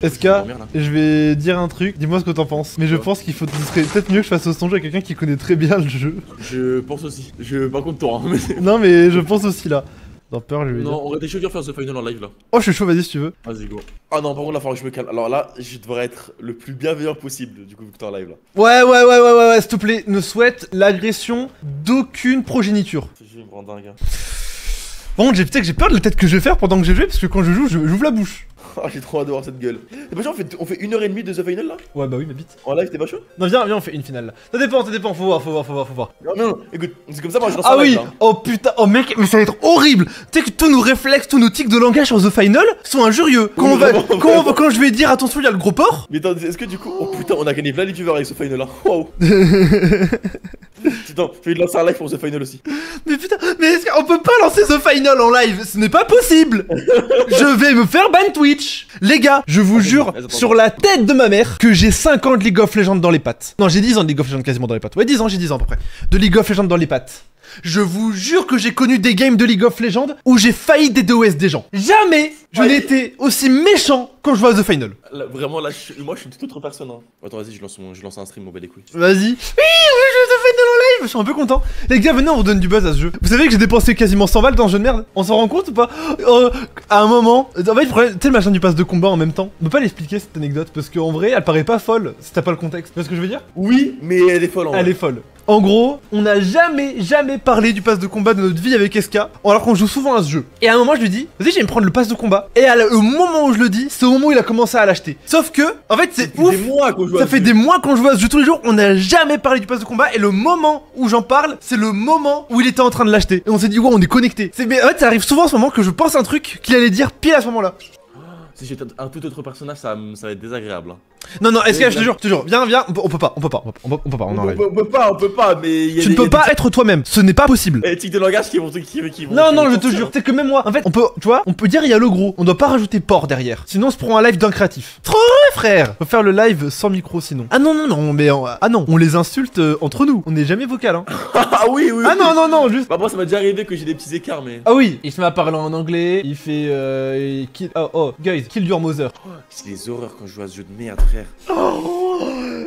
SK, je vais dire un truc, dis-moi ce que t'en penses. Mais je pense qu'il ce serait peut-être mieux que je fasse ce jeu à quelqu'un qui connaît très bien le jeu. Je pense aussi. Pas contre toi. Hein, mais... Non mais je pense aussi là. Dans peur, je vais dire. Non, on aurait été chaud de faire The Final en live là. Oh, je suis chaud, vas-y si tu veux. Vas-y, go. Ah non, par contre, là, il faut que je me calme. Alors là, je devrais être le plus bienveillant possible, du coup, vu que t'es en live là. Ouais, s'il te plaît, ne souhaite l'agression d'aucune progéniture. Je vais me rendre dingue. Bon, j'ai peur de la tête que je vais faire pendant que je joue, parce que quand je joue, j'ouvre la bouche. Ah, j'ai trop hâte de voir cette gueule. T'es pas chaud, on fait 1h30 de The Final là? Ouais, bah oui, ma bite. En live, t'es pas chaud? Non, viens, on fait une finale là. Ça dépend, faut voir. Non, écoute, c'est comme ça, moi je lance Ah un live, oui, là. oh putain, oh mec, mais ça va être horrible. Tu sais que tous nos réflexes, tous nos tics de langage sur The Final sont injurieux. Quand je vais dire attention, il y a le gros porc. Mais attends, est-ce que du coup, oh putain, on a gagné plein de viewers avec The Final là. Waouh. Putain, je vais te lancer un live pour The Final aussi. Mais putain, mais est-ce qu'on peut pas lancer The Final en live? Ce n'est pas possible. Je vais me faire ban Twitch. Les gars, je vous jure sur la tête de ma mère que j'ai 5 ans de League of Legends dans les pattes. Non, j'ai 10 ans de League of Legends quasiment dans les pattes. Ouais, 10 ans, j'ai 10 ans à peu près. De League of Legends dans les pattes. Je vous jure que j'ai connu des games de League of Legends où j'ai failli DDoS des gens. Jamais je n'étais aussi méchant quand je vois The Final. Là, vraiment, là, moi je suis une toute autre personne. Hein. Attends, vas-y, je lance un stream, mon bel les couilles. Vas-y. Oui, je joue The Final en live. Je suis un peu content. Les gars, venez, on vous donne du buzz à ce jeu. Vous savez que j'ai dépensé quasiment 100 balles dans ce jeu de merde? On s'en rend compte ou pas? À un moment, en fait, le problème, tu sais, le machin du pass de combat en même temps. On peut pas l'expliquer cette anecdote parce qu'en vrai, elle paraît pas folle si t'as pas le contexte. Tu vois ce que je veux dire? Oui, mais elle est folle en vrai. Elle est folle. En gros, on n'a jamais parlé du pass de combat de notre vie avec SK, alors qu'on joue souvent à ce jeu. Et à un moment, je lui dis, vas-y, je vais me prendre le pass de combat. Et au moment où je le dis, c'est au moment où il a commencé à l'acheter. Sauf que, en fait, c'est ouf. Ça fait des mois qu'on joue à ce jeu tous les jours, on n'a jamais parlé du pass de combat. Et le moment où j'en parle, c'est le moment où il était en train de l'acheter. Et on s'est dit, ouais, on est connecté. Mais en fait, ça arrive souvent en ce moment que je pense un truc qu'il allait dire pile à ce moment-là. Si j'étais un tout autre personnage, ça va être désagréable. Hein. Non, SK, je te jure, viens, on peut pas, on est en live. On peut pas, mais tu ne peux pas être toi-même, ce n'est pas possible. Les tics de langage qui vont. Non, je te jure, c'est que même moi, en fait, on peut dire il y a le gros, on doit pas rajouter porc derrière. Sinon, on se prend un live d'un créatif. Trop vrai, frère. Faut faire le live sans micro sinon. Ah non, mais on les insulte entre nous, on n'est jamais vocal, hein. Ah oui. Ah non, juste. Bah moi, ça m'a déjà arrivé que j'ai des petits écarts, mais. Ah oui, il se met à parler en anglais, il fait guys, kill your mother. C'est des horreurs quand je joue à ce jeu de merde, frère.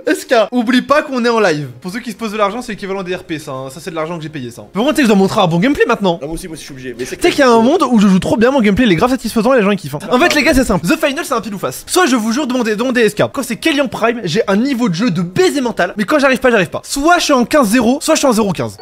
SK, oublie pas qu'on est en live. Pour ceux qui se posent de l'argent, c'est l'équivalent des RP, ça. Hein. Ça, c'est de l'argent que j'ai payé, ça. Mais bon, tu sais que je dois montrer un bon gameplay maintenant. Ah, moi aussi, je suis obligé. Tu sais qu'il y a un monde où je joue trop bien, mon gameplay il est grave satisfaisant et les gens ils kiffent. Hein. En fait, les gars, c'est simple. The Final, c'est un pile ou face. Soit je vous jure, demandez SK. Quand c'est Kellyanne Prime, j'ai un niveau de jeu de baiser mental. Mais quand j'arrive pas. Soit je suis en 15-0, soit je suis en 0-15.